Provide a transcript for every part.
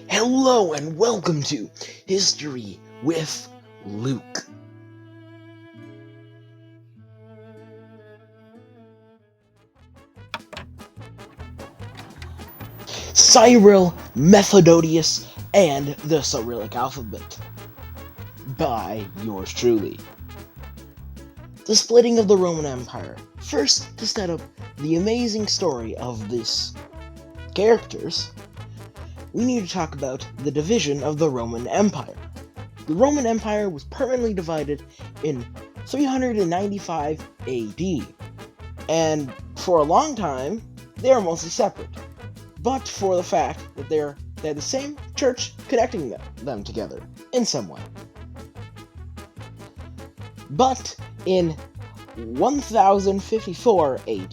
Hello and welcome to History with Luke. Cyril, Methodius, and the Cyrillic Alphabet by yours truly. The splitting of the Roman Empire. First, to set up the amazing story of these characters, we need to talk about the division of the Roman Empire. The Roman Empire was permanently divided in 395 AD, and for a long time, they were mostly separate, but for the fact that they had the same church connecting them together in some way. But in 1054 AD,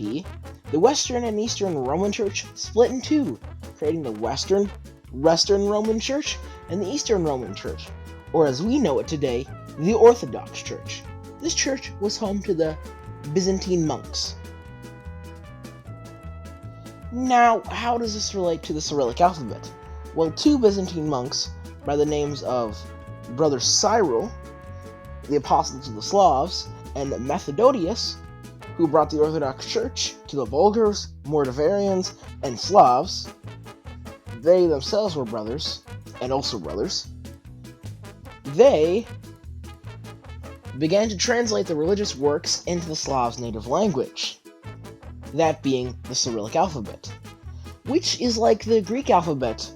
the Western and Eastern Roman Church split in two, creating the Western Roman Church and the Eastern Roman Church, or as we know it today, the Orthodox Church. This church was home to the Byzantine monks. Now, how does this relate to the Cyrillic alphabet? Well, two Byzantine monks by the names of Brother Cyril, the apostle to the Slavs, and Methodius, who brought the Orthodox Church to the Bulgars, Moldavarians, and Slavs. They themselves were brothers, and also brothers. They began to translate the religious works into the Slavs' native language, that being the Cyrillic alphabet, which is like the Greek alphabet,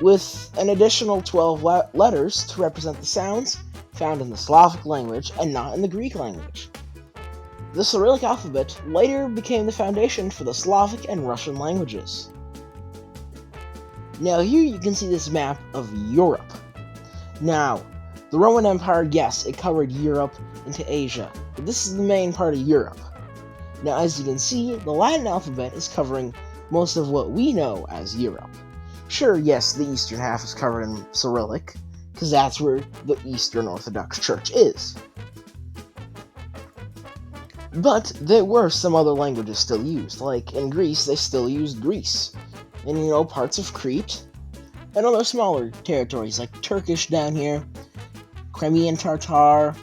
with an additional 12 letters to represent the sounds found in the Slavic language and not in the Greek language. The Cyrillic alphabet later became the foundation for the Slavic and Russian languages. Now here you can see this map of Europe. Now, the Roman Empire, yes, it covered Europe into Asia, but this is the main part of Europe. Now, as you can see, the Latin alphabet is covering most of what we know as Europe. Sure, yes, the eastern half is covered in Cyrillic, because that's where the Eastern Orthodox Church is. But there were some other languages still used, like in Greece, they still used Greece. And parts of Crete, and other smaller territories like Turkish down here, Crimean Tatar,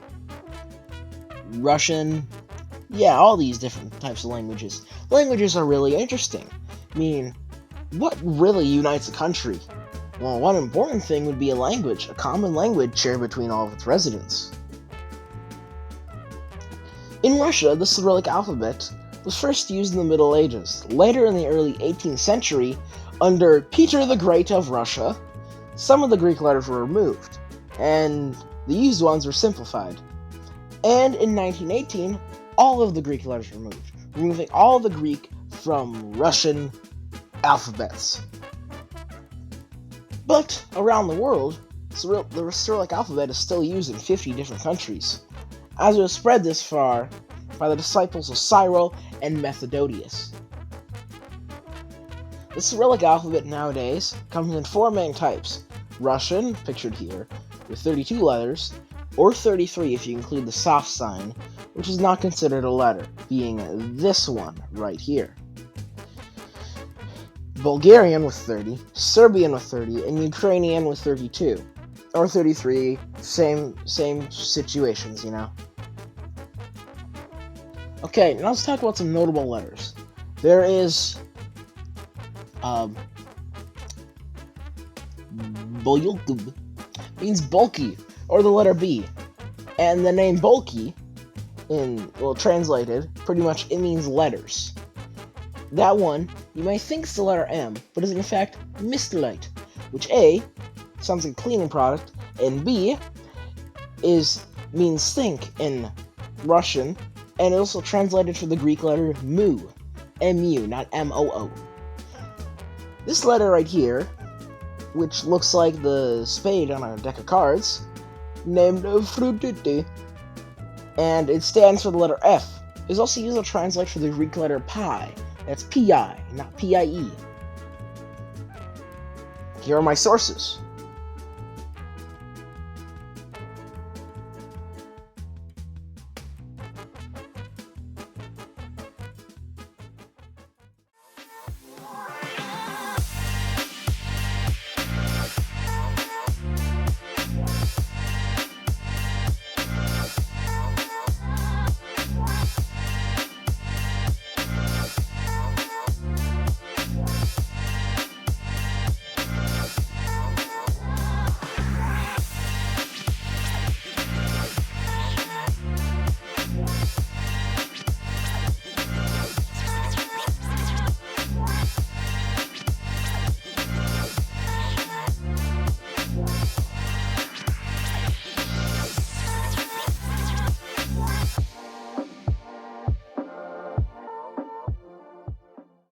Russian, all these different types of languages. Languages are really interesting. I mean, what really unites a country? Well, one important thing would be a language, a common language shared between all of its residents. In Russia, the Cyrillic alphabet was first used in the Middle Ages. Later in the early 18th century, under Peter the Great of Russia, some of the Greek letters were removed, and the used ones were simplified. And in 1918, all of the Greek letters were removed, removing all the Greek from Russian alphabets. But around the world, the Cyrillic alphabet is still used in 50 different countries, as it was spread this far by the disciples of Cyril and Methodius. The Cyrillic alphabet nowadays comes in four main types: Russian, pictured here, with 32 letters, or 33 if you include the soft sign, which is not considered a letter, being this one right here. Bulgarian with 30, Serbian with 30, and Ukrainian with 32, or 33, same situations, Okay, now let's talk about some notable letters. There is means bulky, or the letter B. And the name bulky, translated, pretty much it means letters. That one, you may think it's the letter M, but is in fact mistolite, which A sounds like a cleaning product, and B means think in Russian, and it also translated for the Greek letter mu, M-U, not M-O-O. This letter right here, which looks like the spade on a deck of cards, named Frutiti, and it stands for the letter F, is also used to translate for the Greek letter pi. That's P-I, not P-I-E. Here are my sources.